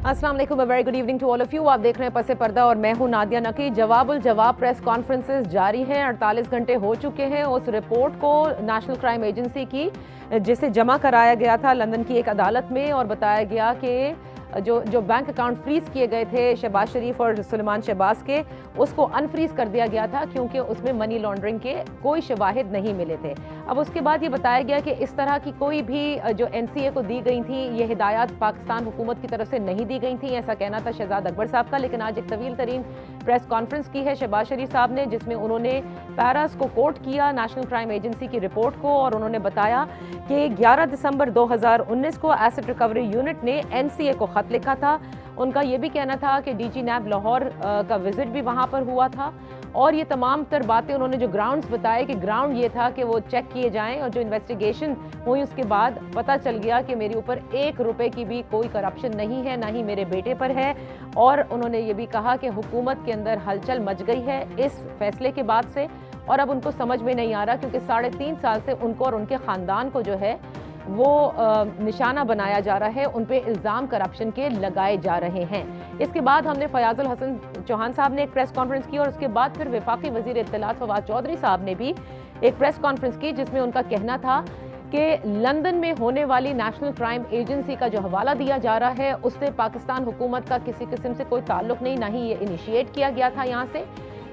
अस्सलाम वालेकुम, very good evening to all of you. आप देख रहे हैं पसे पर्दा और मैं हूं नादिया नकी। जवाबुल जवाब प्रेस कॉन्फ्रेंसेस जारी हैं। 48 घंटे हो चुके हैं। उस रिपोर्ट को नेशनल क्राइम एजेंसी की जिसे जमा कराया गया था लंदन की एक अदालत में और बताया गया कि जो बैंक अकाउंट फ्रीज किए गए थे शहबाज शरीफ और सुलेमान शहबाज के, उसको अनफ्रीज कर दिया गया था क्योंकि उसमें मनी लॉन्ड्रिंग के कोई शवाहिद नहीं मिले थे। अब उसके बाद ये बताया गया कि इस तरह की कोई भी जो एनसीए को दी गई थी ये हिदायत पाकिस्तान हुकूमत की तरफ से नहीं दी गई थी, ऐसा कहना था शहजाद अकबर साहब का। लेकिन आज एक तवील तरीन प्रेस कॉन्फ्रेंस की है शहबाज शरीफ साहब ने, जिसमें उन्होंने पैरास को कोट किया नेशनल क्राइम एजेंसी की रिपोर्ट को, और उन्होंने बताया कि 11 दिसंबर 2019 को एसेट रिकवरी यूनिट ने एनसीए को खत लिखा था। उनका यह भी कहना था कि डीजी नैब लाहौर का विजिट भी वहां पर हुआ था, और ये तमाम तर बातें उन्होंने जो ग्राउंड्स बताए कि ग्राउंड ये था कि वो चेक किए जाएं, और जो इन्वेस्टिगेशन हुई उसके बाद पता चल गया कि मेरे ऊपर 1 रुपए की भी कोई करप्शन नहीं है, ना ही मेरे बेटे पर है। और उन्होंने ये भी कहा कि हुकूमत के अंदर हलचल मच गई है इस फैसले के बाद से, और अब उनको समझ में नहीं आ रहा क्योंकि 3.5 साल से उनको और उनके ख़ानदान को जो है वो निशाना बनाया जा रहा है, उन पे इल्ज़ाम करप्शन के लगाए जा रहे हैं। इसके बाद हमने फयाजुल हसन चौहान साहब ने एक प्रेस कॉन्फ्रेंस की, और उसके बाद फिर वफाकी वज़ीर इत्तलात फवाद चौधरी साहब ने भी एक प्रेस कॉन्फ्रेंस की, जिसमें उनका कहना था कि लंदन में होने वाली नेशनल क्राइम एजेंसी का जो हवाला दिया जा रहा है उससे पाकिस्तान हुकूमत का किसी किस्म से कोई ताल्लुक नहीं, ना ही ये इनिशिएट किया गया था यहाँ से।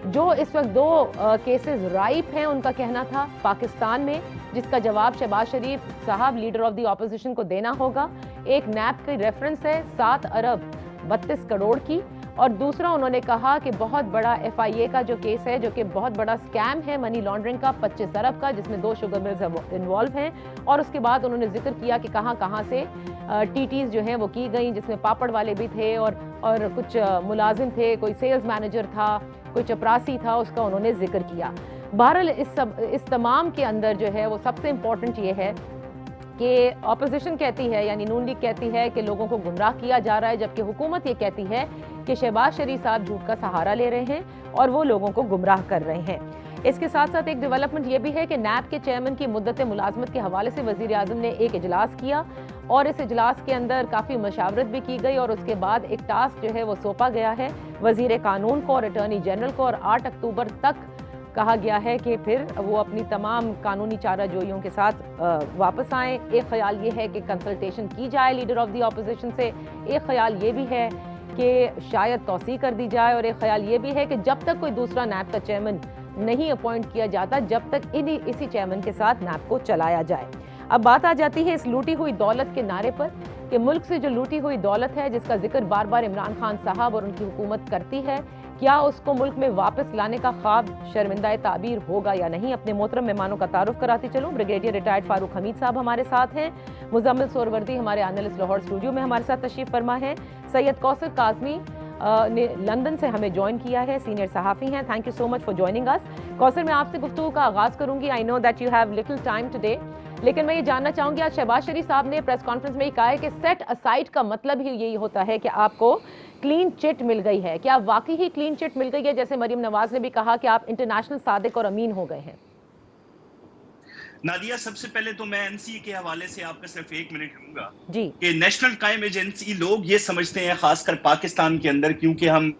जो इस वक्त 2 केसेस राइप हैं, उनका कहना था पाकिस्तान में, जिसका जवाब शहबाज शरीफ साहब लीडर ऑफ द ऑपोजिशन को देना होगा। एक नैब की रेफरेंस है 7 अरब 32 करोड़ की, और दूसरा उन्होंने कहा कि बहुत बड़ा FIA का जो केस है, जो कि बहुत बड़ा स्कैम है मनी लॉन्ड्रिंग का 25 अरब का, जिसमें 2 शुगर मिल्स इन्वॉल्व हैं। और उसके बाद उन्होंने जिक्र किया कि कहाँ कहाँ से TTs जो हैं वो की गई, जिसमें पापड़ वाले भी थे और कुछ मुलाजिम थे, कोई सेल्स मैनेजर था, कोई चपरासी था, उसका उन्होंने जिक्र किया। बहरहाल इस तमाम के अंदर जो है वो सबसे इम्पोर्टेंट ये है कि ऑपोजिशन कहती है, यानी नून लीग कहती है कि लोगों को गुमराह किया जा रहा है, जबकि हुकूमत ये कहती है कि शहबाज शरीफ साहब झूठ का सहारा ले रहे हैं और वो लोगों को गुमराह कर रहे हैं। इसके साथ साथ एक डेवलपमेंट ये भी है कि नैब के चेयरमैन की मुद्दत मुलाजमत के हवाले से वज़ीर आज़म ने एक इजलास किया, और इस इजलास के अंदर काफ़ी मशावरत भी की गई, और उसके बाद एक टास्क जो है वो सौंपा गया है वज़ीर कानून को और अटॉर्नी जनरल को, और 8 अक्टूबर तक कहा गया है कि फिर वो अपनी तमाम कानूनी चाराजोइयों के साथ वापस आएँ। एक ख्याल ये है कि कंसल्टेशन की जाए लीडर ऑफ द ऑपोजिशन से, एक ख्याल ये भी है कि शायद तौसी कर दी जाए, और एक ख्याल ये भी है कि जब तक कोई दूसरा नैब का चेयरमैन नहीं अपॉइंट किया जाता, जब तक इसी चेयरमैन के साथ नैब को चलाया जाए। अब बात आ जाती है इस लूटी हुई दौलत के नारे पर, कि मुल्क से जो लूटी हुई दौलत है, जिसका जिक्र बार बार इमरान खान साहब और उनकी हुकूमत करती है, क्या उसको मुल्क में वापस लाने का ख्वाब शर्मिंदा ताबीर होगा या नहीं। अपने मोहतरम मेहमानों का तारुफ कराती चलूँ। ब्रिगेडियर रिटायर्ड फारूक हमीद साहब हमारे साथ हैं, मुजम्मिल सोरवर्दी हमारे एनालिस्ट लाहौर स्टूडियो में हमारे साथ तशरीफ फरमा है, सैयद कौसर काजमी ने लंदन से हमें ज्वाइन किया है, सीनियर सहाफ़ी हैं। Thank you so much for joining us. Kausar, मैं आपसे गुफ्तगू का आगाज़ करूंगी। I know that you have little time today, लेकिन मैं ये जानना चाहूंगी, आज शहबाज शरीफ साहब ने प्रेस कॉन्फ्रेंस में कहा है कि सेट असाइड का मतलब ही यही होता है कि आपको क्लीन चिट मिल गई है। क्या वाकई ही क्लीन चिट मिल गई है, जैसे मरियम नवाज ने भी कहा कि आप इंटरनेशनल सादिक और अमीन हो गए हैं? नादिया, सबसे पहले तो मैं एनसीए के हवाले से आपका सिर्फ 1 मिनट लूंगा जी। कि नेशनल क्राइम एजेंसी, लोग ये समझते हैं खासकर पाकिस्तान के अंदर, क्योंकि हम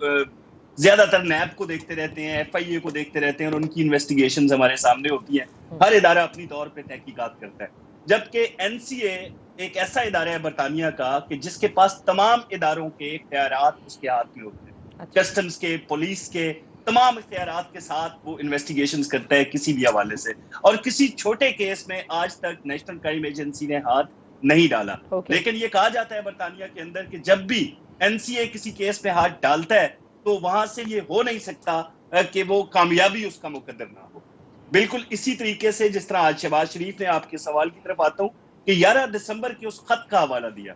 ज्यादातर नैब को देखते रहते हैं, FIA को देखते रहते हैं, और उनकी इन्वेस्टिगेशंस हमारे सामने होती हैं। हर इदारा अपनी तौर पे तहकीकात करता है, जबकि एनसीए एक ऐसा इदारा है बरतानिया का कि जिसके पास तमाम इदारों के इख्तियारात उसके हाथ में होते हैं। कस्टम्स के, पुलिस के तमाम इख्तियारात के साथ वो इन्वेस्टिगेशंस करता है किसी भी हवाले से, और किसी छोटे केस में आज तक नेशनल क्राइम एजेंसी ने हाथ नहीं डाला। लेकिन ये कहा जाता है बरतानिया के अंदर कि जब भी एनसीए किसी केस पे हाथ डालता है तो वहां से ये हो नहीं सकता कि वो कामयाबी उसका मुकद्दर ना हो। बिल्कुल इसी तरीके से जिस तरह आज शहबाज शरीफ ने, आपके सवाल की तरफ आता हूँ, कि 11 दिसंबर के उस खत का हवाला दिया।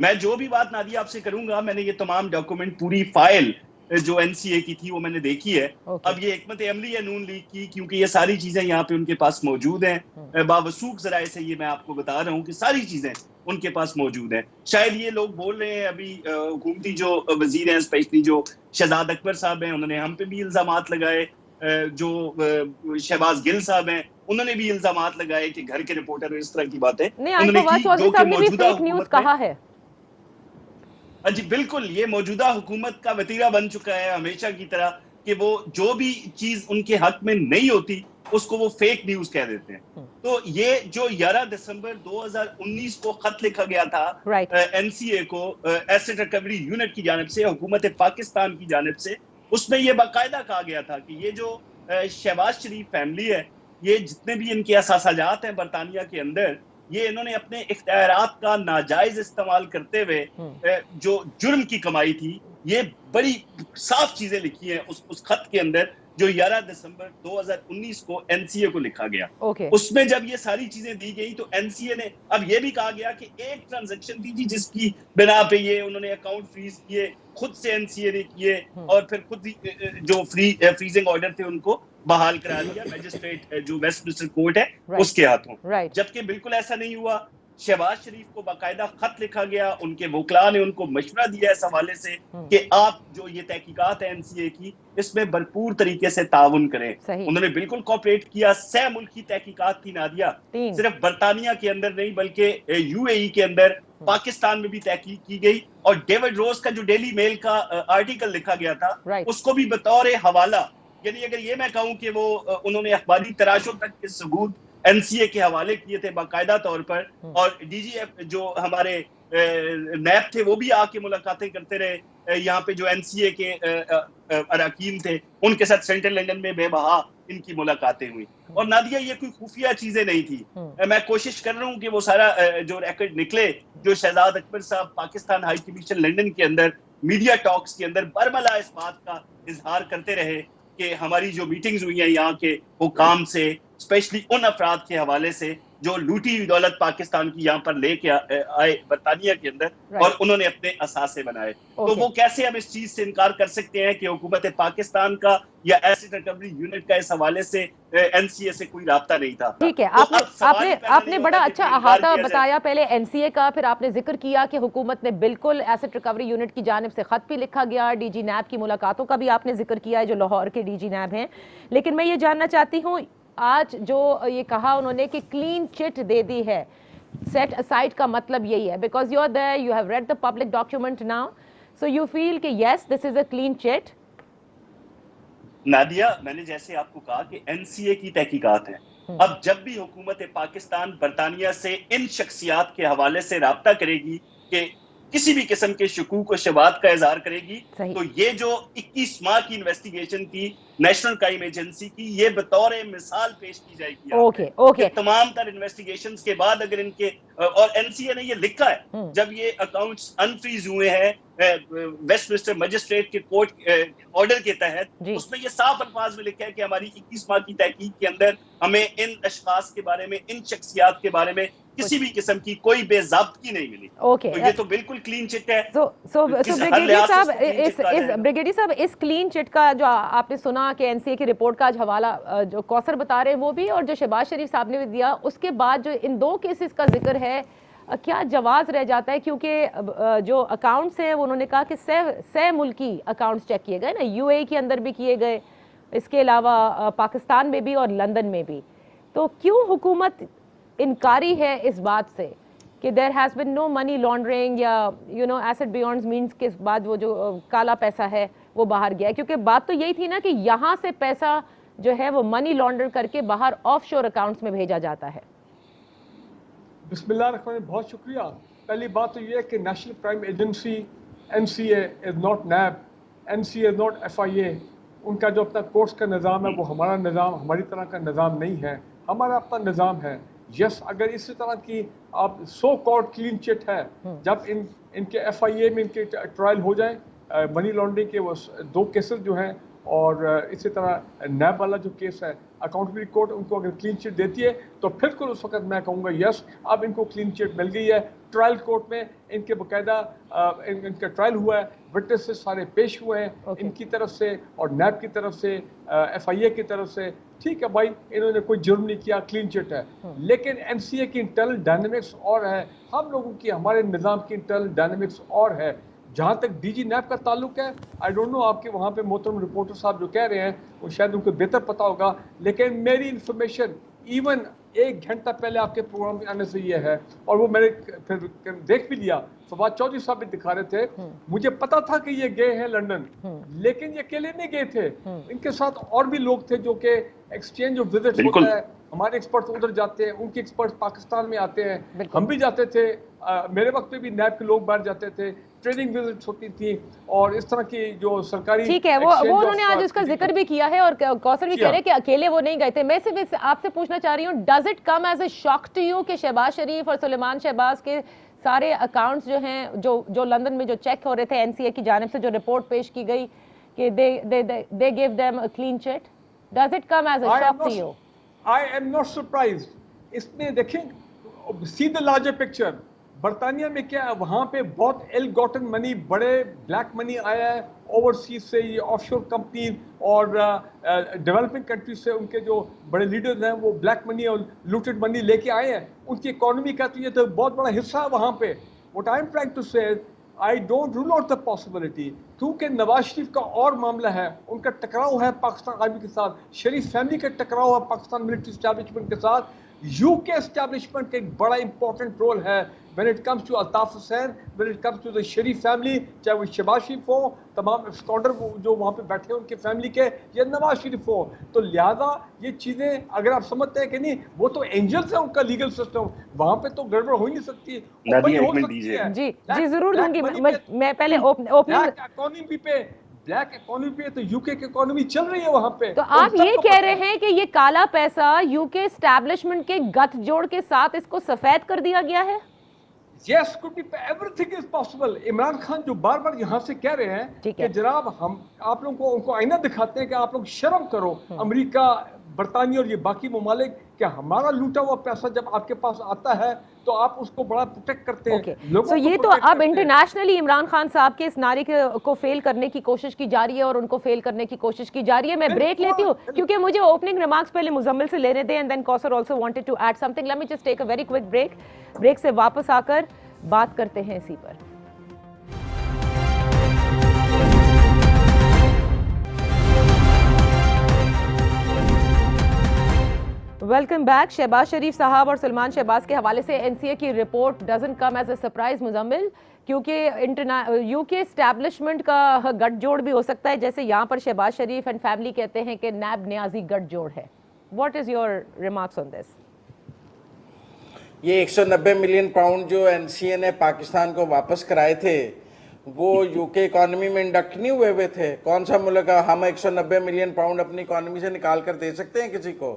मैं जो भी बात नादिया आपसे करूंगा, मैंने ये तमाम डॉक्यूमेंट, पूरी फाइल जो एनसीए की थी वो मैंने देखी है। अब ये हिकमत अमली है नून लीग की, क्योंकि ये सारी चीजें यहाँ पे उनके पास मौजूद हैं। बावसूख जराए से ये मैं आपको बता रहा हूँ कि सारी चीजें उनके पास मौजूद हैं। शायद ये लोग बोल रहे हैं, अभी हुकूमती जो वजीर हैं, स्पेशली जो शहजाद अकबर साहब हैं, उन्होंने हम पे भी इल्जामात लगाए, जो शहबाज गिल साहब हैं उन्होंने भी इल्जामात लगाए कि घर के रिपोर्टर इस तरह की बातें उन्होंने की, जो कि मौजूदा न्यूज़ कहा है। जी बिल्कुल, ये मौजूदा हुकूमत का वतीरा बन चुका है हमेशा की तरह कि वो जो भी चीज उनके हक में नहीं होती उसको वो फेक न्यूज कह देते हैं। तो ये जो 11 दिसंबर 2019 को खत लिखा गया था राइट। एनसीए को, एसेट रिकवरी यूनिट की जानिब से, हुकूमत पाकिस्तान की जानिब से, उसमें ये बाकायदा कहा गया था कि ये जो शहबाज शरीफ फैमिली है, ये जितने भी इनके असासाजात हैं बरतानिया के अंदर, ये इन्होंने अपने इख्तियारात का नाजायज इस्तेमाल करते हुए जो जुर्म की कमाई थी, ये बड़ी साफ चीजें लिखी हैं उस खत के अंदर जो 11 दिसंबर 2019 को एनसीए को लिखा गया। उसमें जब ये सारी चीजें दी गई तो एनसीए ने अब ये भी कहा गया कि एक ट्रांजैक्शन थी जिसकी बिना पे ये उन्होंने अकाउंट फ्रीज किए, खुद से एनसीए ने किए और फिर खुद जो फ्रीजिंग ऑर्डर थे उनको बहाल करा दिया मैजिस्ट्रेट जो वेस्टमिंस्टर कोर्ट है उसके हाथों। जबकि बिल्कुल ऐसा नहीं हुआ। शहबाज शरीफ को बाकायदा खत लिखा गया, उनके वकला ने उनको मशवरा दिया इस हवाले से कि आप जो ये तहकीकात है एनसीए की, इसमें भरपूर तरीके से ताउन करें। उन्होंने बिल्कुल कोऑपरेट किया। 6 मुल्की तहकीकात थी नादिया, सिर्फ बरतानिया के अंदर नहीं बल्कि यूएई के अंदर, पाकिस्तान में भी तहकीक की गई। और डेविड रोज का जो डेली मेल का आर्टिकल लिखा गया था उसको भी बतौर हवाला, यानी अगर ये मैं कहूं कि वो उन्होंने अखबारी तराशों तक के सबूत एनसीए के हवाले किए थे बाकायदा तौर पर। और डीजीएफ जो हमारे नैब थे वो भी आके मुलाकातें करते रहे। यहाँ पे जो एनसीए के अरकान थे उनके साथ सेंट्रल लंदन में बेबहा इनकी मुलाकातें हुई। और नादिया ये कोई खुफिया चीजें नहीं थी। मैं कोशिश कर रहा हूँ कि वो सारा जो रिकॉर्ड निकले, जो शहजाद अकबर साहब पाकिस्तान हाई कमीशन लंदन के अंदर मीडिया टॉक्स के अंदर बरमला इस बात का इजहार करते रहे कि हमारी जो मीटिंग्स हुई हैं यहाँ के हुकाम से, स्पेशली उन अफराद के हवाले से जो लूटी हुई दौलत पाकिस्तान की यहाँ पर लेके आए बरतानिया के अंदर और उन्होंने अपने असासे बनाए। तो वो कैसे अब इस चीज से इनकार कर सकते हैं कि हुकूमत पाकिस्तान का या एसेट रिकवरी यूनिट का इस हवाले से एनसीए से कोई राब्ता नहीं था। ठीक है, आपने बड़ा अच्छा अहाता बताया पहले एनसीए का, फिर आपने जिक्र किया कि हुकूमत ने बिल्कुल एसेट रिकवरी यूनिट की जानिब से खत भी लिखा गया, डीजी नैब की मुलाकातों का भी आपने जिक्र किया है जो लाहौर के डीजी नैब हैं। लेकिन मैं ये जानना चाहती हूँ, आज जो ये कहा उन्होंने कि क्लीन चिट दे दी है, सेट असाइड का मतलब यही है, because you are there, you have read the public document now, so you feel कि yes this is a clean chit. Nadia, मैंने जैसे आपको कहा कि एनसीए की तहकीकात है। अब जब भी हुकूमत पाकिस्तान बरतानिया से इन शख्सियात के हवाले से राब्ता करेगी कि किसी भी किस्म के शकूक और शबात का इजहार करेगी, तो ये जो 21 माह की इन्वेस्टिगेशन थी नेशनल क्राइम एजेंसी की, ये बतौर मिसाल पेश की जाएगी। तमाम तर इन्वेस्टिगेशंस के बाद अगर इनके, और एनसीए ने ये लिखा है जब ये अकाउंट्स अनफ्रीज हुए हैं वेस्टमिंस्टर मजिस्ट्रेट के कोर्ट ऑर्डर के तहत, उसमें ये साफ अल्फाज में लिखा है कि हमारी 21 माह की तहकीक के अंदर हमें इन अशखास के बारे में, इन शख्सियात के बारे में किसी भी किस्म की कोई बेज़ाब्तगी नहीं मिली। तो ये तो बिल्कुल क्लीन चिट है। ब्रिगेडियर साहब, इस क्लीन चिट का जो आपने सुना कि एनसीए की रिपोर्ट का आज हवाला जो कौसर बता रहे हैं वो भी, और जो शहबाज शरीफ साहब ने भी दिया, उसके बाद जो इन 2 केसेस का जिक्र है, क्या जवाज रह जाता है? क्योंकि जो अकाउंट्स हैं वो उन्होंने कहा कि 6 मुल्की अकाउंट्स चेक किए गए ना, यूएई के अंदर भी किए गए, इसके अलावा पाकिस्तान में भी और लंदन में भी। तो क्यों हुकूमत इनकारी है इस बात से कि there has been no money laundering या एसेट बियॉन्ड मीन्स के बाद वो जो काला पैसा है वो बाहर गया है? क्योंकि बात तो यही थी ना कि यहाँ से पैसा जो है वो मनी लॉन्डर करके बाहर ऑफशोर अकाउंट्स में भेजा जाता है। बिस्मिल्लाह, बहुत शुक्रिया। पहली बात तो ये है कि national crime agency NCA is not NAB, NCA is not FIA. उनका जो अपना कोर्ट्स का निज़ाम है वो हमारा निज़ाम, हमारी तरह का निज़ाम नहीं है, हमारा अपना निज़ाम है। यस, अगर इसी तरह की आप सो कॉल्ड क्लीन चिट है, जब इनके एफआईए में इनके ट्रायल हो जाए, मनी लॉन्ड्रिंग के वो 2 केसेस जो हैं, और इसी तरह नैब वाला जो केस है, अकाउंटेबिलिटी कोर्ट उनको अगर क्लीन चिट देती है तो फिर उस वक्त मैं कहूँगा यस अब इनको क्लीन चिट मिल गई है। ट्रायल कोर्ट में इनके बाकायदा इनका ट्रायल हुआ है, विटनेसेस सारे पेश हुए हैं इनकी तरफ से और नैब की तरफ से, एफआईए की तरफ से। ठीक है भाई, इन्होंने कोई जुर्म नहीं किया, क्लीन चिट है। लेकिन एनसीए की इंटरनल डायनेमिक्स और है, हम लोगों की, हमारे निज़ाम की इंटरनल डायनेमिक्स और है। जहाँ तक डीजी नैब का ताल्लुक है, आई डोंट नो आपके वहाँ पे मोहतरम रिपोर्टर साहब जो कह रहे हैं वो शायद उनको बेहतर पता होगा, लेकिन मेरी इंफॉर्मेशन इवन 1 घंटा पहले आपके प्रोग्राम के आने से ये है। और वो मैंने फिर देख भी लिया, फवाद चौधरी साहब भी दिखा रहे थे। मुझे पता था कि ये गए हैं लंदन, लेकिन ये अकेले नहीं गए थे, इनके साथ और भी लोग थे जो कि एक्सचेंज ऑफ विजिट्स होता है, हमारे एक्सपर्ट्स उधर जाते हैं, उनके एक्सपर्ट्स पाकिस्तान में आते हैं, हम भी जाते थे। मेरे वक्त में भी नैब के लोग बाहर जाते थे, ट्रेनिंग विजिट्स होती थी, और इस तरह की जो सरकारी, ठीक है, वो उन्होंने आज उसका जिक्र भी किया है, और कौसर भी कह रहे हैं कि अकेले वो नहीं गए थे। मैं सिर्फ आपसे पूछना चाह रही हूँ, does it come as a shock to you कि शहबाज शरीफ और सुलेमान शहबाज के सारे अकाउंट्स जो हैं, जो लंदन में जो चेक हो रहे थे एनसीए की जानिब से, जो रिपोर्ट पेश की गई कि they give them a clean chit, does it come as a shock to you? I am not surprised. इसमें देखें, see the larger picture. बरतानिया में क्या है, वहाँ पे बहुत इल गॉटन मनी, बड़े ब्लैक मनी आया है ओवरसीज से, ये ऑफशोर कंपनी और डेवलपिंग कंट्रीज से उनके जो बड़े लीडर्स हैं वो ब्लैक मनी और लूटेड मनी लेके आए हैं। उनकी इकोनॉमी का तो ये तो बहुत बड़ा हिस्सा है वहाँ पे। What I am trying to say is, I don't rule out the possibility, क्योंकि नवाज शरीफ का और मामला है, उनका टकराव है पाकिस्तान आर्मी के साथ, शरीफ फैमिली का टकराव है पाकिस्तान मिलिट्री एस्टैब्लिशमेंट के साथ, यूके एस्टैब्लिशमेंट का एक बड़ा इंपॉर्टेंट रोल है when it comes to Altaf Hussain, when it comes to the Sharif family, चाहे वो शहबाज शरीफ हो, तमाम स्कॉडर जो वहाँ पे बैठे हैं उनके फैमिली के, या नवाज शरीफ हो। तो लिहाजा ये चीज़ें अगर आप समझते हैं कि नहीं, वो तो एंजल्स है उनका लीगल सिस्टम, वहाँ पे तो गड़बड़ हो ही नहीं सकती। जी जी जरूर दूंगी। मैं पहले ब्लैक इकोनॉमी पे तो यूके की इकोनॉमी चल रही है वहाँ पे। तो आप ये कह रहे हैं कि ये काला पैसा यूके एस्टैब्लिशमेंट के गठजोड़ के साथ इसको सफेद कर दिया गया है? Yes, could be, everything is possible. Imran Khan जो बार बार यहाँ से कह रहे हैं कि जनाब हम आप लोगों को उनको आईना दिखाते हैं कि आप लोग शर्म करो, अमेरिका, बरतानिया और ये बाकी ममालिक, क्या हमारा लूटा हुआ पैसा जब आपके पास आता है तो आप उसको बड़ा प्रोटेक्ट करते हैं। तो ये तो अब इंटरनेशनली इमरान खान साहब के इस नारे को फेल करने की कोशिश की जा रही है और उनको फेल करने की कोशिश की जा रही है। मैं ब्रेक लेती हूँ क्योंकि मुझे ओपनिंग रिमार्क्स पहले मुजम्मिल से लेने दें, and then Kausar also wanted to add something. Let me just take a very quick break. Break से वापस आकर बात करते हैं इसी पर। Welcome back. शहबाज शरीफ साहब और सलमान शहबाज के हवाले से एनसीए की report doesn't come as a surprise Muzammil, क्योंकि यूके एस्टैब्लिशमेंट का गठजोड़ भी हो सकता है, जैसे यहाँ पर शहबाज शरीफ एंड फैमिली कहते हैं कि नैब न्याजी गठजोड़ है। What is your remarks on this? ये 190 मिलियन पाउंड जो एनसीए ने पाकिस्तान को वापस कराए थे, वो यूके इकोनॉमी में इंडक्ट नहीं हुए थे। कौन सा मुल्क हम 190 मिलियन पाउंड अपनी इकोनॉमी से निकाल कर दे सकते हैं किसी को?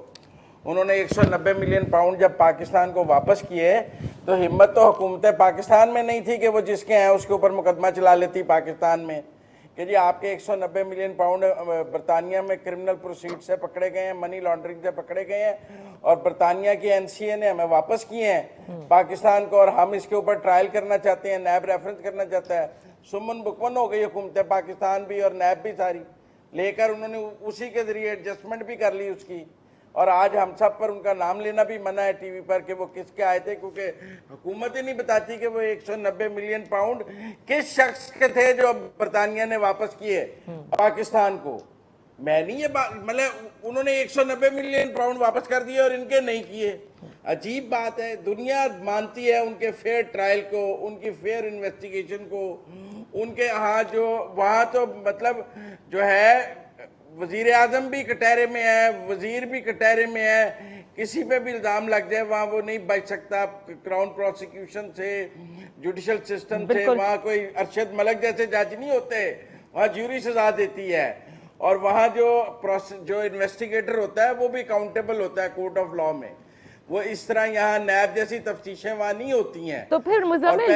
उन्होंने 190 मिलियन पाउंड जब पाकिस्तान को वापस किए तो हिम्मत तो हुकूमत पाकिस्तान में नहीं थी कि वो जिसके हैं उसके ऊपर मुकदमा चला लेती पाकिस्तान में कि जी आपके 190 मिलियन पाउंड बरतानिया में क्रिमिनल प्रोसीड से पकड़े गए हैं, मनी लॉन्ड्रिंग से पकड़े गए हैं और बरतानिया की एनसीए ने हमें वापस किए हैं पाकिस्तान को, और हम इसके ऊपर ट्रायल करना चाहते हैं, नैब रेफरेंस करना चाहता है। सुमन बुकमन हो गई हुकूमत पाकिस्तान भी और नैब भी सारी लेकर, उन्होंने उसी के जरिए एडजस्टमेंट भी कर ली उसकी, और आज हम सब पर उनका नाम लेना भी मना है टीवी पर कि वो किसके आए थे, क्योंकि हुकूमत ही नहीं बताती कि वो 190 मिलियन पाउंड किस शख्स के थे जो बरतानिया ने वापस किए पाकिस्तान को। मैं नहीं ये मतलब उन्होंने 190 मिलियन पाउंड वापस कर दिए और इनके नहीं किए। अजीब बात है। दुनिया मानती है उनके फेयर ट्रायल को, उनकी फेयर इन्वेस्टिगेशन को, उनके यहाँ जो वहाँ तो मतलब जो है वजीर आजम भी कटहरे में है, वजीर भी कटहरे में है, किसी पे भी इल्जाम लग जाए वहाँ वो नहीं बच सकता क्राउन प्रोसिक्यूशन से, जुडिशल सिस्टम से। वहाँ कोई अरशद मलिक जैसे जज नहीं होते, वहाँ ज्यूरी सजा देती है, और वहाँ जो इन्वेस्टिगेटर होता है वो भी अकाउंटेबल होता है कोर्ट ऑफ लॉ में। वो इस तरह यहाँ नैब जैसी तफ्तीशें वहाँ नहीं होती हैं। तो फिर मुजम्मिल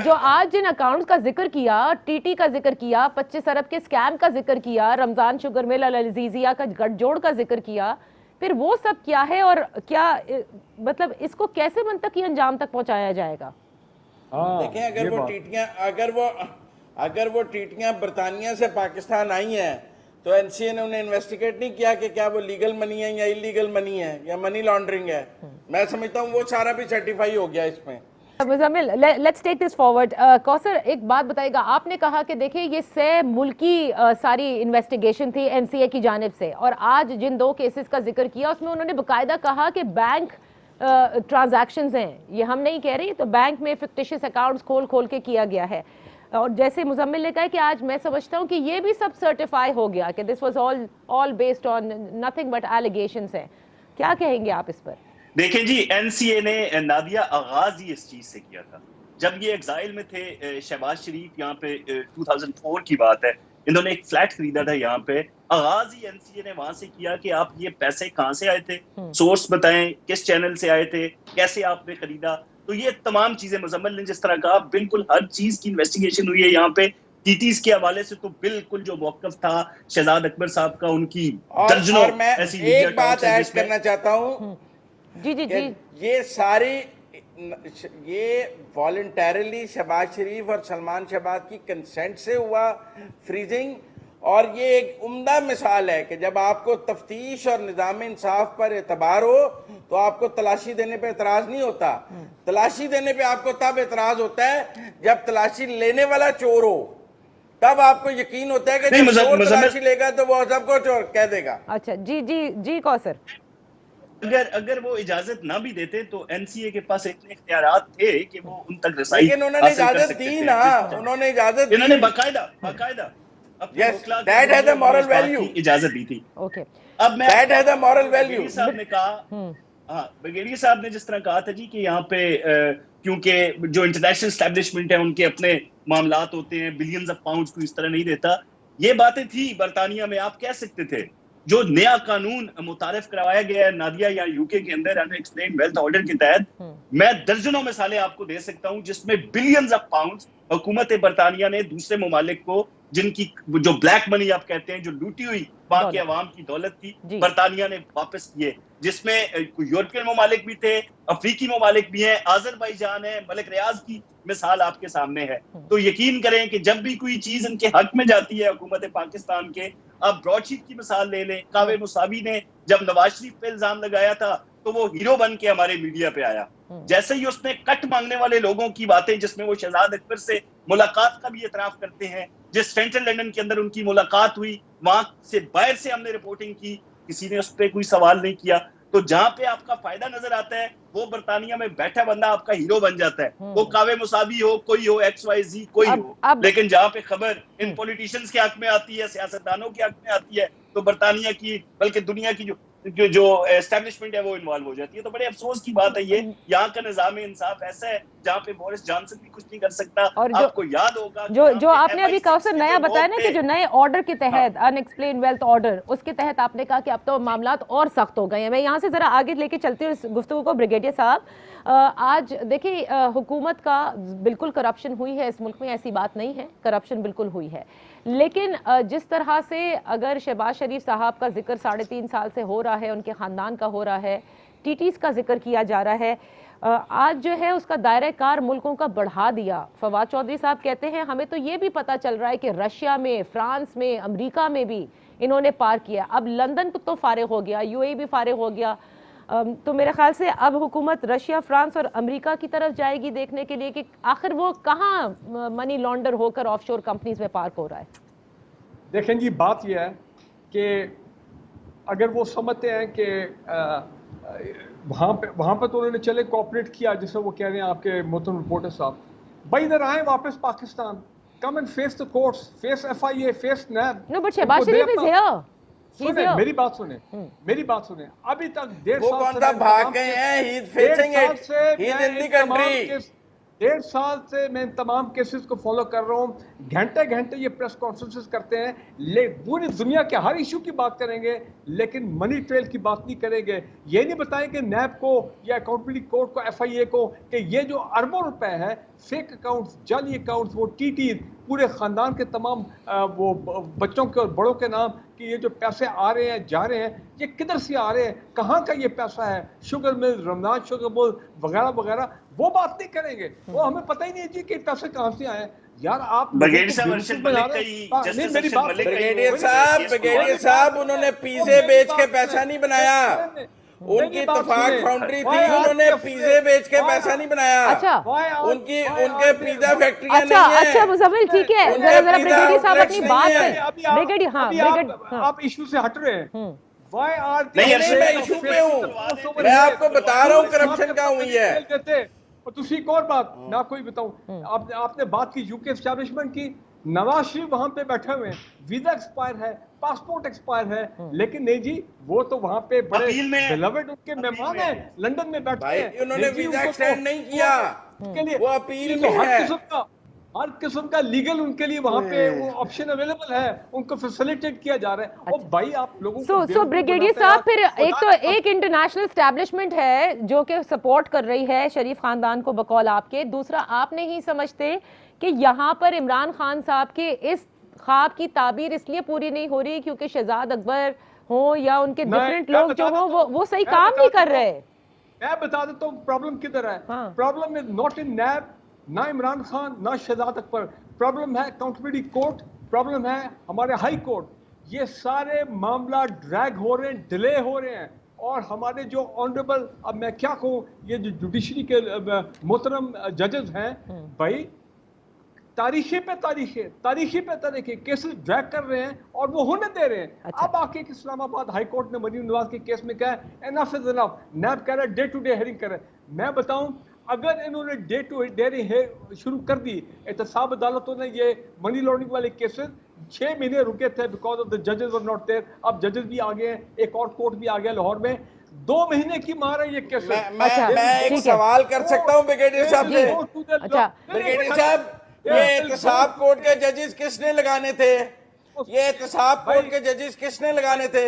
जो आज जिन अकाउंट्स का जिक्र किया, टीटी का जिक्र किया, 25 अरब के स्कैम का जिक्र किया, रमजान शुगर मिल अल अजीजिया का गठजोड़ का जिक्र किया, फिर वो सब क्या है और क्या मतलब इसको कैसे मंतकी अंजाम तक पहुंचाया जाएगा? देखें, अगर वो टीटियां बरतानिया से पाकिस्तान आई हैं तो एनसीए ने उन्हें इन्वेस्टिगेट नहीं किया कि क्या वो लीगल मनी है या इलीगल मनी है या मनी लॉन्ड्रिंग है। मैं समझता हूँ वो सारा भी सर्टिफाई हो गया इसमें। Muzammil, let's take this forward. Kausar, एक बात बताइएगा, आपने कहा कि देखिए ये 100 मुल्की सारी इन्वेस्टिगेशन थी एनसीए की जानिब से, और आज जिन 2 केसेस का जिक्र किया उसमें उन्होंने बाकायदा कहा कि बैंक ट्रांजैक्शंस हैं, ये हम नहीं कह रही, तो बैंक में फिक्टिशियस अकाउंट्स खोल खोल के किया गया है। और जैसे मुजम्मिल ने कहा कि आज मैं समझता हूँ कि ये भी सब सर्टिफाई हो गया कि this was all based on nothing but allegations हैं। क्या कहेंगे आप इस पर? देखें जी, एनसीए ने नादिया आगाज ही इस चीज से किया था जब ये एग्जाइल में थे। शहबाज शरीफ यहाँ पे 2004 की बात है, इन्होंने एक फ्लैट खरीदा था यहाँ पे। आगाज ही एनसीए ने वहां से किया कि आप ये पैसे कहाँ से आए थे, सोर्स बताएं, किस चैनल से आए थे, कैसे आपने खरीदा। तो ये तमाम चीजें मुजम्मिल ने जिस तरह कहा, बिल्कुल हर चीज की इन्वेस्टिगेशन हुई है यहाँ पे। टीटीज के हवाले से तो बिल्कुल जो मौकफ था शहजाद अकबर साहब का, उनकी दर्जनों और मैं ऐसी एक बात ऐड करना चाहता हूँ। जी जी जी, ये सारी ये वॉलंटरली शहबाज शरीफ और सलमान शहबाज की कंसेंट से हुआ फ्रीजिंग, और ये एक उम्दा मिसाल है कि जब आपको तफ्तीश और निज़ाम इंसाफ पर एतबार हो तो आपको तलाशी देने पे एतराज नहीं होता। तलाशी देने पे आपको तब एतराज होता है जब तलाशी लेने वाला चोर हो, तब आपको यकीन होता है कि जब चोर तलाशी लेगा तो वो सबको चोर कह देगा। अच्छा, जी जी जी कौसर, अगर वो इजाजत ना भी देते तो एनसीए के पास इतने इख्तियारात थे कि वो उन तक रसाई लेकिन उन्होंने इजाजत दी ना, उन्होंने इजाजत दी, इन्होंने बाकायदा Yes, that has a moral value. इजाजत दी थी। ओके, अब मैं that has a moral value. साहब ने कहा, हाँ, ब्रिगेडियर साहब ने जिस तरह कहा था जी कि यहाँ पे क्योंकि जो इंटरनेशनल एस्टेब्लिशमेंट है उनके अपने मामलात होते हैं, बिलियंस ऑफ पाउंड्स को इस तरह नहीं देता, ये बातें थी बरतानिया में। आप कह सकते थे जो नया कानून मुतारिफ करवाया गया है नादिया या यूके के अंदर अनएक्सप्लेन्ड वेल्थ ऑर्डर के तहत, मैं दर्जनों मिसालें आपको दे सकता हूं जिसमें बिलियंस ऑफ पाउंड्स हुकूमत बरतानिया ने दूसरे ममालिक को, जिनकी जो ब्लैक मनी आप कहते हैं, जो लूटी हुई वहां के अवाम की दौलत थी, बरतानिया ने वापस किए, जिसमें यूरोपियन ममालिक भी थे, अफ्रीकी ममालिक भी हैं, आजरबाईजान है, मलिक रियाज की मिसाल आपके सामने है। तो यकीन करें कि जब भी कोई चीज इनके हक में जाती है हुकूमत पाकिस्तान के, आप ब्रॉडशीट की मिसाल ले लें, कावे मुसावी ने जब नवाज शरीफ पे इल्जाम लगाया था तो वो हीरो बन के हमारे मीडिया पे आया। जैसे ही उसने कट मांगने वाले लोगों की बातें, जिसमें वो शहजाद अकबर से मुलाकात का भी एतराफ करते हैं, जिस सेंट्रल लंदन के अंदर उनकी मुलाकात हुई, वहां से बाहर से हमने रिपोर्टिंग की, किसी ने उस पर कोई सवाल नहीं किया। तो जहां पे आपका फायदा नजर आता है वो बरतानिया में बैठा बंदा आपका हीरो बन जाता है, वो कावे मुसावी हो, कोई हो, XYZ कोई हो। लेकिन जहां पे खबर इन पॉलिटिशियंस के हक में आती है, सियासतदानों के हक में आती है, तो बरतानिया की बल्कि दुनिया की जो एस्टेब्लिशमेंट है वो इन्वॉल्व हो जाती है। तो बड़े अफसोस की बात है ये, यहाँ का निजाम इंसाफ ऐसा है जहाँ पे बोरिस जॉनसन भी कुछ नहीं कर सकता। और आपको याद होगा जो आपने अभी कौसर नया बताया ना कि जो नए ऑर्डर के तहत, अनएक्सप्लेन वेल्थ ऑर्डर, उसके तहत आपने कहा कि अब तो मामलात और सख्त हो गए हैं। मैं यहाँ से जरा आगे लेके चलती हूँ इस गुफ्तगू को। ब्रिगेडियर साहब, आज देखिए हुकूमत का बिल्कुल करप्शन हुई है इस मुल्क में, ऐसी बात नहीं है, करप्शन बिल्कुल हुई है, लेकिन जिस तरह से अगर शहबाज शरीफ साहब का जिक्र 3.5 साल से हो रहा है, उनके ख़ानदान का हो रहा है, टीटीज़ का जिक्र किया जा रहा है, आज जो है उसका दायरा कार मुल्कों का बढ़ा दिया। फवाद चौधरी साहब कहते हैं हमें तो ये भी पता चल रहा है कि रशिया में, फ्रांस में, अमेरिका में भी इन्होंने पार किया, अब लंदन तो फारिग हो गया, यूएई भी फारिग हो गया। तो मेरे ख्याल से अब हुकूमत रशिया, फ्रांस और अमेरिका की तरफ जाएगी देखने के लिए कि आखिर वो कहाँ मनी लॉन्डर होकर ऑफशोर कंपनीज में पार्क हो रहा है। देखें जी, बात यह है कि अगर वो समझते हैं कि वहाँ पे तो उन्होंने चले कोऑपरेट किया, जिसे वो कह रहे हैं आपके मोहतरम रिपोर्टर साहब, भाई इधर आए वापस Pakistan, come and face the courts, face FIA, face NAB. No but Shehbaz Sharif is here. सुने मेरी बात सुने, मेरी बात सुने। अभी तक 1.5 साल से भाग गए हैं, he is facing it, he is in the country. 1.5 साल से मैं तमाम केसेस को फॉलो कर रहा हूँ। घंटे घंटे ये प्रेस कॉन्फ्रेंसेस करते हैं, पूरी दुनिया के हर इशू की बात करेंगे, लेकिन मनी ट्रेल की बात नहीं करेंगे। ये नहीं बताएंगे नैब को या अकाउंटेबिलिटी कोर्ट को, FIA को, कि ये जो अरबों रुपए है, फेक अकाउंट्स, जाली अकाउंट्स, वो TT पूरे ख़ानदान के तमाम वो बच्चों के और बड़ों के नाम, कि ये जो पैसे आ रहे हैं, जा रहे हैं, ये किधर से आ रहे हैं, कहाँ का ये पैसा है, sugar mill, Ramzan sugar mill वगैरह वगैरह, वो बात नहीं करेंगे। वो हमें पता ही नहीं जी कि पैसे कहाँ से आए। यार आप ब्रिगेडियर साहब, उन्होंने पिज़्ज़े बेच के पैसा नहीं बनाया, उनकी इत्तेफाक फाउंड्री थी, उन्होंने पिज्जे बेच के पैसा नहीं बनाया। अच्छा उनके पिज्जा फैक्ट्रियां अच्छा नहीं है। अच्छा मुजम्मिल, ठीक है, उनके जरा जरा पिज्जा ब्रिगेडियर साहब आउटलेट्स अपनी नहीं बात है। पे ब्रिगेडियर, हाँ ब्रिगेड, हाँ आप इशू से हट रहे हैं। Why are the नहीं, नहीं, मैं इशू पे हूँ, मैं आपको बता रहा हूँ करप्शन का हुई है। और दूसरी एक और बात मैं आपको ही बताऊं, आपने बात की यूके एस्टैब्लिशमेंट की। नवाज शरीफ वहां पे बैठे हुए हैं, वीजा एक्सपायर है, पासपोर्ट एक्सपायर है, लेकिन नहीं जी, वो तो वहां पे बड़े अपील में है। beloved उनके मेहमान हैं, लंदन में बैठे भाई, हैं। उन्होंने नहीं जी, वीजा उनको एक्सटेंड तो- नहीं किया, उनके लिए वो अपील तो में हर है। हर किस्म का लीगल उनके लिए वहां पे वो ऑप्शन अवेलेबल है, उनको फैसिलिटेट किया जा रहा है। और भाई आप लोगों को सो बेवकूफ ब्रिगेडियर बनाते हैं साहब, यार। फिर एक तो एक इंटरनेशनल एस्टैब्लिशमेंट है जो कि सपोर्ट कर रही है शरीफ खानदान को बकौल आपके, दूसरा आप नहीं समझते कि यहाँ पर इमरान खान साहब के इस ख्वाब की ताबीर इसलिए पूरी नहीं हो रही क्योंकि शहजाद अकबर हो या उनके डिफरेंट लोग जो हो वो सही काम नहीं कर रहे। मैं बता देता हूँ प्रॉब्लम किधर है। हाँ। प्रॉब्लम इज नॉट इन नैब, ना इमरान खान, ना शहजाद अकबर। प्रॉब्लम है अकाउंटेबिलिटी कोर्ट, प्रॉब्लम है हमारे हाई कोर्ट। ये सारे मामला ड्रैग हो रहे हैं, डिले हो रहे हैं। और हमारे जो ऑनरेबल, अब मैं क्या कहूँ, ये जो जुडिशरी के मोहतरम जजेस हैं, भाई तारीखें पे तारीखें केसेस ड्रैग कर रहे हैं और वो होने दे रहे हैं। अच्छा। अब आके इस्लामाबाद हाई कोर्ट ने मरीम नवाज के केस में कहा एनफ इज एनफ, नैब कह रहा है डे टू डे हेयरिंग करे। मैं बताऊं, अगर इन्होंने डे टू डे हेयरिंग शुरू कर दी, एहतसाब अदालतों ने ये मनी लॉन्ड्रिंग वाले केसेस 6 महीने रुके थे बिकॉज ऑफ द जजेस वर नॉट देयर। अब जजेस भी आ गए हैं, एक और कोर्ट भी आ गया लाहौर में। 2 महीने की मार है ये केस। मैं एक ठीक है। सवाल कर सकता हूँ ब्रिगेडियर साहब से? अच्छा। ब्रिगेडियर साहब, ये एहतसाब कोर्ट के जजेस किसने लगाने थे? ये एहतसाब कोर्ट के जजेस किसने लगाने थे?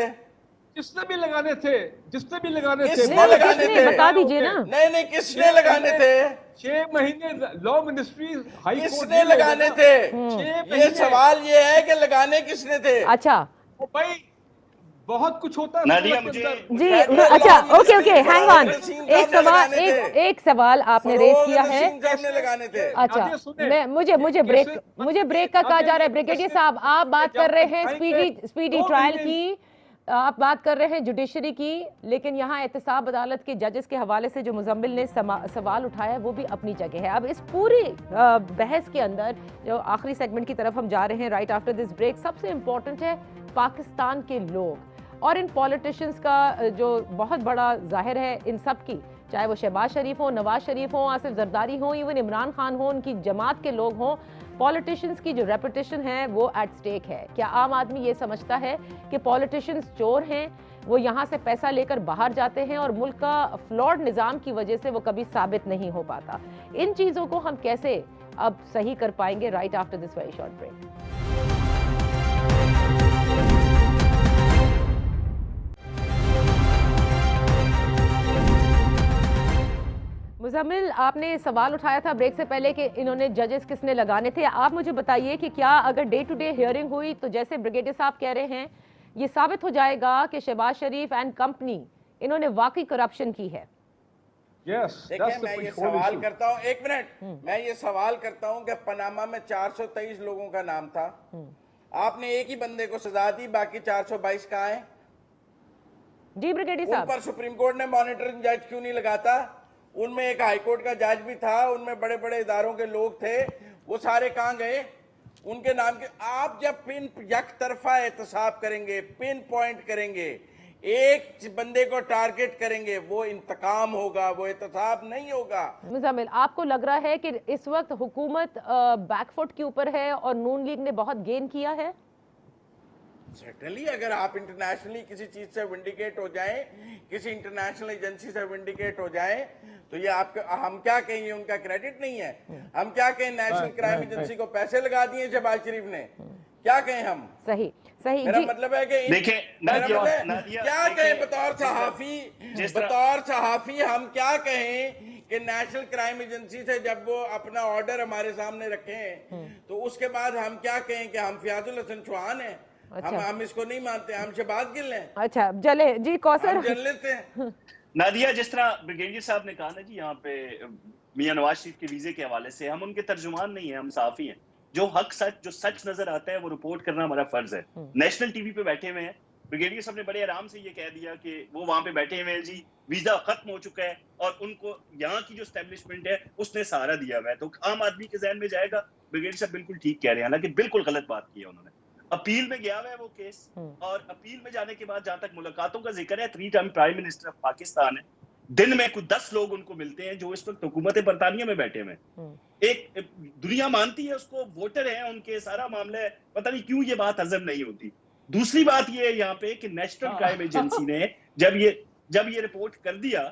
जिसने भी लगाने थे, जिसने भी लगाने थे, किसने लगाने थे? बता दीजिए ना। नहीं, किसने लगाने थे? 6 महीने लॉ मिनिस्ट्री हाई कोर्ट किसने लगाने थे? ये सवाल ये है कि लगाने किसने थे? अच्छा भाई बहुत कुछ होता है नादिया, हुकूमत के अंदर। जी, Federal अच्छा law okay ministry hang on, Farogh Naseem एक साहब ने सवाल लगाने थे। एक सवाल आपने रेज किया है। ने लगाने थे। अच्छा, नादिया सुने, मैं मुझे ब्रेक का कहा जा रहा है। ब्रिगेडियर साहब, आप बात कर रहे हैं स्पीडी ट्रायल की, आप बात कर रहे हैं जुडिशरी की, लेकिन यहाँ एहतसाब अदालत के जजेस के हवाले से जो मुजम्मिल ने सवाल उठाया है वो भी अपनी जगह है। अब इस पूरी बहस के अंदर जो आखिरी सेगमेंट की तरफ हम जा रहे हैं राइट आफ्टर दिस ब्रेक, सबसे इम्पोर्टेंट है पाकिस्तान के लोग और इन पॉलिटिशियंस का जो बहुत बड़ा जाहिर है इन सब की, चाहे वो शहबाज शरीफ हो, नवाज शरीफ हो, आसिफ जरदारी हो, इवन इमरान खान हो, उनकी जमात के लोग हों, पॉलिटिशियंस की जो रेपुटेशन है वो एट स्टेक है। क्या आम आदमी ये समझता है कि पॉलिटिशियंस चोर हैं, वो यहाँ से पैसा लेकर बाहर जाते हैं और मुल्क का फ्लॉड निज़ाम की वजह से वो कभी साबित नहीं हो पाता? इन चीज़ों को हम कैसे अब सही कर पाएंगे? Right after this very short break. Muzammil, आपने सवाल उठाया था ब्रेक से पहले कि इन्होंने जजेस किसने लगाने थे। आप मुझे बताइए कि क्या अगर डे टू डे हियरिंग हुई तो जैसे ब्रिगेडियर साहब कह रहे हैं ये साबित हो जाएगा कि शहबाज शरीफ एंड कंपनी इन्होंने वाकई करप्शन की है? Yes, देखिए, that's the मैं ये whole सवाल issue. करता हूँ, एक मिनट, मैं ये सवाल करता हूँ कि पनामा में 423 लोगों का नाम था, आपने एक ही बंदे को सजा दी, बाकी 422 कहाँ हैं? जी ब्रिगेडियर उन साहब, पर सुप्रीम कोर्ट ने मॉनिटरिंग जज क्यों नहीं लगाता? उनमें एक हाई कोर्ट का जज भी था, उनमें बड़े बड़े इदारों के लोग थे, वो सारे कहाँ गए? उनके नाम के आप जब यक तरफा एहतसाब करेंगे, पिन पॉइंट करेंगे, एक बंदे को टारगेट करेंगे, वो इंतकाम होगा, वो एहतसाब नहीं होगा। मुजम्मिल, आपको लग रहा है कि इस वक्त हुकूमत बैकफुट के ऊपर है और नून लीग ने बहुत गेन किया है? सर्टनली, अगर आप इंटरनेशनली किसी चीज से विंडिकेट हो जाएं, किसी इंटरनेशनल एजेंसी से विंडिकेट हो जाएं, तो ये आपका, हम क्या कहें, उनका क्रेडिट नहीं है? हम क्या कहें, नेशनल क्राइम एजेंसी को पैसे लगा दिए शहबाज शरीफ ने? क्या कहें हम? सही सही मेरा जी। मतलब है कि देखिए, क्या कहें बतौर सहाफी हम क्या कहें कि नेशनल क्राइम एजेंसी से जब वो अपना ऑर्डर हमारे सामने रखें तो उसके बाद हम क्या कहें कि हम फयाजुल हसन चौहान हैं? अच्छा। हम इसको नहीं मानते, हम शहबाज गिल हैं, अच्छा चले जी, कौसर। हम जर्नलिस्ट हैं। नादिया, जिस तरह ब्रिगेडियर साहब ने कहा ना जी, यहाँ पे मियां नवाज शरीफ के वीजे के हवाले से, हम उनके तर्जुमान नहीं है, हम साफी हैं। जो हक सच, जो सच नजर आता है वो रिपोर्ट करना हमारा फर्ज है। नेशनल टीवी पे बैठे हुए हैं, ब्रिगेडियर साहब ने बड़े आराम से ये कह दिया कि वो वहां पे बैठे हुए हैं जी, वीजा खत्म हो चुका है और उनको यहाँ की जो स्टैब्लिशमेंट है उसने सहारा दिया हुआ है। तो आम आदमी के जहन में जाएगा ब्रिगेडियर साहब बिल्कुल ठीक कह रहे हैं, हालांकि बिल्कुल गलत बात की है उन्होंने। अपील में गया हुआ है वो केस, और अपील में जाने के बाद जहां तक मुलाकातों का जिक्र है, 3 time prime minister of Pakistan है, दिन में कुछ 10 लोग उनको मिलते हैं जो इस वक्त हुकूमत बरतानिया में बैठे हुए हैं। एक दुनिया मानती है उसको, वोटर है उनके, सारा मामला है, पता नहीं क्यों ये बात हजम नहीं होती। दूसरी बात ये है यहाँ पे कि नेशनल क्राइम एजेंसी ने जब ये रिपोर्ट कर दिया,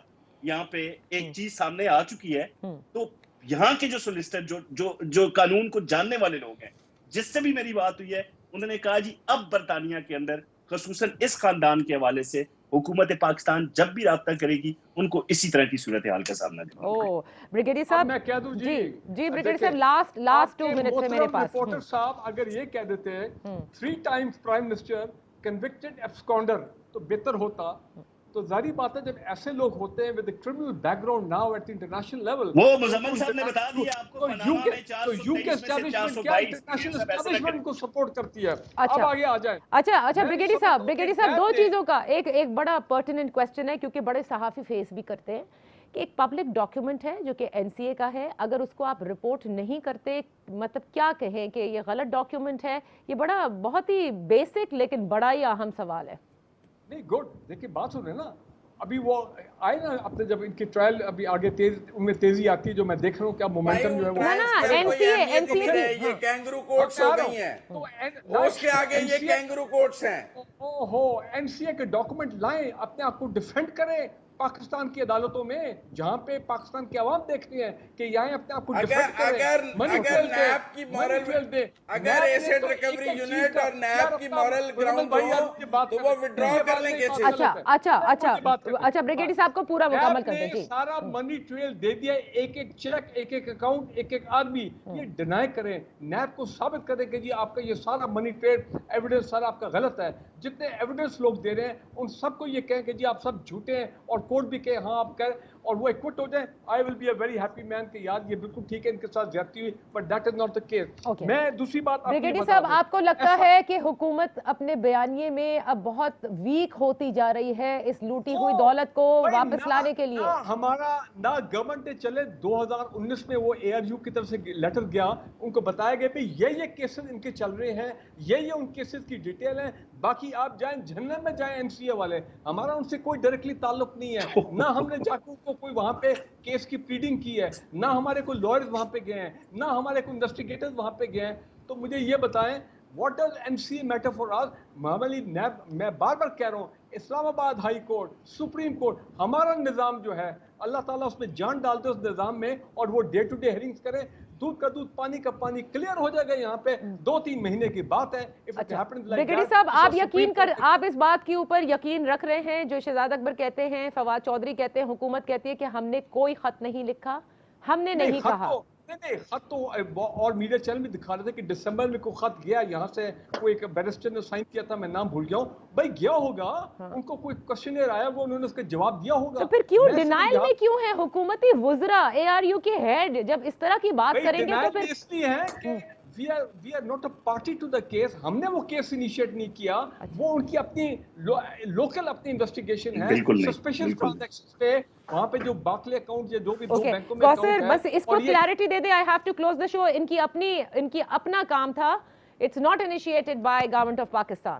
यहाँ पे एक चीज सामने आ चुकी है, तो यहाँ के जो सोलिसिटर जो कानून को जानने वाले लोग हैं, जिससे भी मेरी बात हुई है, उन्होंने कहा जी अब बरतानिया के अंदर खसूसन इस खानदान के हवाले से हुकूमत पाकिस्तान जब भी राब्ता करेगी, उनको इसी तरह की सूरत हाल का सामना करना पड़ेगा। ब्रिगेडियर साहब, मैं कह दूं जी ब्रिगेडियर साहब, लास्ट 2 मिनट्स है मेरे पास। रिपोर्टर साहब अगर ये कह देते 3 times prime minister convicted absconder तो बेहतर होता। तो जारी बात है, जब ऐसे लोग होते हैं with criminal background now at international level, वो मुजम्मल साहब ने बता दिया आपको, पनामा में 423 में से 422 इंटरनेशनल एस्टैब्लिशमेंट को सपोर्ट करती है। अच्छा, अब आगे आ जाए। अच्छा ब्रिगेडियर साहब, 2 चीजों का एक बड़ा पर्टिनेंट क्वेश्चन है, क्योंकि बड़े सहाफी फेस भी करते हैं कि एक पब्लिक डॉक्यूमेंट है जो कि एनसीए का है, अगर उसको आप रिपोर्ट नहीं करते, मतलब क्या कहें कि ये गलत डॉक्यूमेंट है? ये बड़ा बहुत ही बेसिक लेकिन बड़ा ही अहम सवाल है। नहीं, गुड, देखिए बात सुन रहे ना, अभी वो आए ना अपने, जब इनकी ट्रायल अभी आगे उनमें तेजी आती है, जो मैं देख रहा हूँ क्या मोमेंटम जो है वो एनसीए ये कैंगरू कोर्ट्स हो गई हैं, तो उसके आगे ये कैंगरू कोर्ट्स हैं। ओहो, एनसीए के डॉक्यूमेंट लाएं, अपने आप को डिफेंड करें पाकिस्तान की अदालतों में, जहां पे पाकिस्तान की आवाम देखती है कि यहाँ अपने आप को डिफेंड करें। अगर नैब की मॉरल, अगर एसेट रिकवरी यूनिट और नैब की मॉरल ग्राउंड हो तो वो विड्रॉ कर लेंगे। अच्छा ब्रिगेडियर साहब को पूरा मुकम्मल कर दें। सारा मनी ट्रेल दे दिया, एक एक चेक, एक एक अकाउंट, एक एक आदमी, ये डिनाई करें, नैब को साबित करें कि जी आपका ये सारा मनी ट्रेल एविडेंस सारा आपका गलत है। जितने एविडेंस लोग दे रहे हैं उन सबको ये कहें कि जी आप सब झूठे हैं, और कोर्ट भी कहे हाँ आप कह, और वो एक्विट हो जाए। I will be a very happy man कि यार ये बिल्कुल ठीक है, इनके साथ ज्यादती हुई, but that is not the case. मैं दूसरी बात ब्रिगेडियर साहब, आपको लगता है कि हुकूमत अपने बयानिए में अब बहुत वीक होती जा रही है इस लूटी हुई दौलत को वापस लाने के लिए? हमारा ना गवर्नमेंट ने चले 2019 में वो एआरयू की तरफ से लेटर गया, उनको बताया गया कि ये केसेस इनके चल रहे हैं, ये उन केसेस की डिटेल है, बाकी आप जाएं जहन्नम में जाएं एनसीए वाले, हमारा उनसे कोई डायरेक्टली ताल्लुक नहीं है। ना हमने जाकर उनको कोई वहां पे केस की प्लीडिंग की है, ना हमारे कोई लॉयर्स वहां पे गए हैं, ना हमारे कोई इन्वेस्टिगेटर्स वहां पे गए हैं। तो मुझे ये बताएं, what does NCA matter for us? मामूली नैब, मैं बार बार कह रहा हूँ, Islamabad high court, supreme court, हमारा निज़ाम जो है, अल्लाह ताला उसमें जान डालते उस निज़ाम में, और वो डे टू डे हेयरिंग्स करें, दूध का दूध पानी का पानी, क्लियर हो जाएगा। यहाँ पे 2-3 महीने की बात है। ब्रिगेडियर साहब, आप इस बात के ऊपर यकीन रख रहे हैं जो शहजाद अकबर कहते हैं, फवाद चौधरी कहते हैं, हुकूमत कहती है कि हमने कोई खत नहीं लिखा, हमने नहीं कहा? नहीं, खत तो, और मीडिया चैनल भी दिखा रहे थे कि दिसंबर में कोई खत गया यहाँ से, कोई एक बैरिस्टर ने साइन किया था, मैं नाम भूल गया हूँ, भाई गया होगा। उनको कोई क्वेश्चनर आया, वो उन्होंने उसका जवाब दिया होगा। तो फिर क्यों डिनाइल में क्यों है हुकूमती वुज़रा, एआरयू के हेड जब इस तरह की बात करेंगे तो फिर इसलिए है कि we are not a party to the case, हमने वो केस इनिशिएट नहीं किया। वो उनकी अपनी लोकल अपनी इन्वेस्टिगेशन है, सस्पिशियस ट्रांजैक्शंस पे, वहां पे जो बार्कले अकाउंट या जो भी 2 बैंकों में अकाउंट है। बस इसको क्लैरिटी दे दे, I have to close the show. इनकी अपना काम था, it's not initiated by government of Pakistan.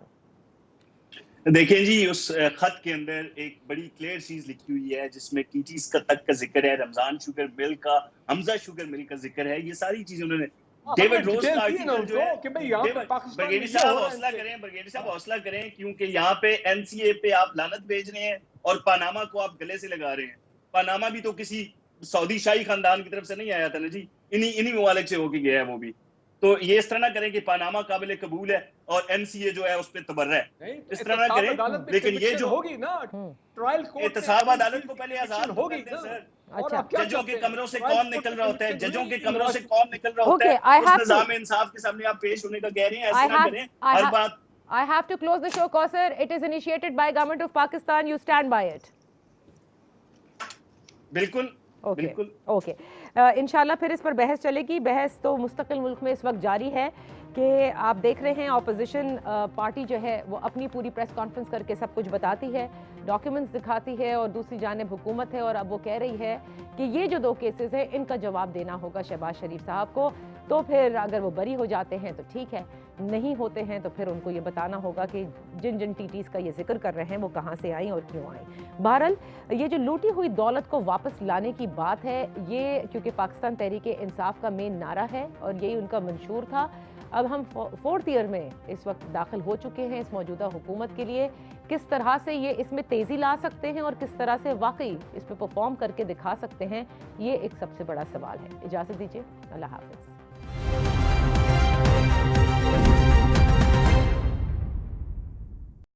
देखें जी, उस खत के अंदर एक बड़ी क्लियर चीज लिखी हुई है, जिसमें टीटीज का तक का जिक्र है, रमजान शुगर मिल का, हमजा शुगर मिल का जिक्र है, ये सारी चीजें उन्होंने डेविड रोज का आर्टिकल जो है कि भाई यहाँ पे पाकिस्तान, ब्रिगेडियर साहब हौसला करें, क्योंकि यहाँ पे एनसीए पे आप लानत भेज रहे हैं और पनामा को आप गले से लगा रहे हैं। पनामा भी तो किसी सऊदी शाही खानदान की तरफ से नहीं आया था ना जी, इन्हीं ममालिक से होके गया है वो भी। तो ये इस तरह ना करें कि पनामा काबिल कबूल है और एनसीए जो है उस पर तबर्रा है, इस तरह ना करें। लेकिन ये जो होगी ना ट्रायल कोर्ट, एहतसाब अदालत को पहले आजाद होगी सर। अच्छा, जजों के कमरों से कौन निकल रहा होता है, जजों के कमरों से कौन निकल रहा होता है, उस निज़ाम इंसाफ के सामने आप पेश होने का कह रहे हैं, ऐसे ना करें हर बात। I have to close the show, Kausar. It is initiated by Government of Pakistan. You stand by it. बिल्कुल, Okay. बिल्कुल। Okay. इंशाल्लाह फिर इस पर बहस चलेगी। बहस तो मुस्तकिल मुल्क में इस वक्त जारी है कि आप देख रहे हैं ऑपोजिशन पार्टी जो है वो अपनी पूरी प्रेस कॉन्फ्रेंस करके सब कुछ बताती है, डॉक्यूमेंट्स दिखाती है, और दूसरी जानिब हुकूमत है और अब वो कह रही है कि ये जो 2 केसेस हैं इनका जवाब देना होगा शहबाज शरीफ साहब को। तो फिर अगर वो बरी हो जाते हैं तो ठीक है, नहीं होते हैं तो फिर उनको ये बताना होगा कि जिन जिन टीटीज़ का ये जिक्र कर रहे हैं वो कहाँ से आई और क्यों आई। बहरहाल ये जो लूटी हुई दौलत को वापस लाने की बात है, ये क्योंकि पाकिस्तान तहरीक इंसाफ का मेन नारा है और यही उनका मंशूर था। अब हम 4th ईयर में इस वक्त दाखिल हो चुके हैं इस मौजूदा हुकूमत के लिए। किस तरह से ये इसमें तेज़ी ला सकते हैं और किस तरह से वाकई इस पर परफॉर्म करके दिखा सकते हैं, ये एक सबसे बड़ा सवाल है। इजाज़त दीजिए, अल्लाह हाफ़िज़।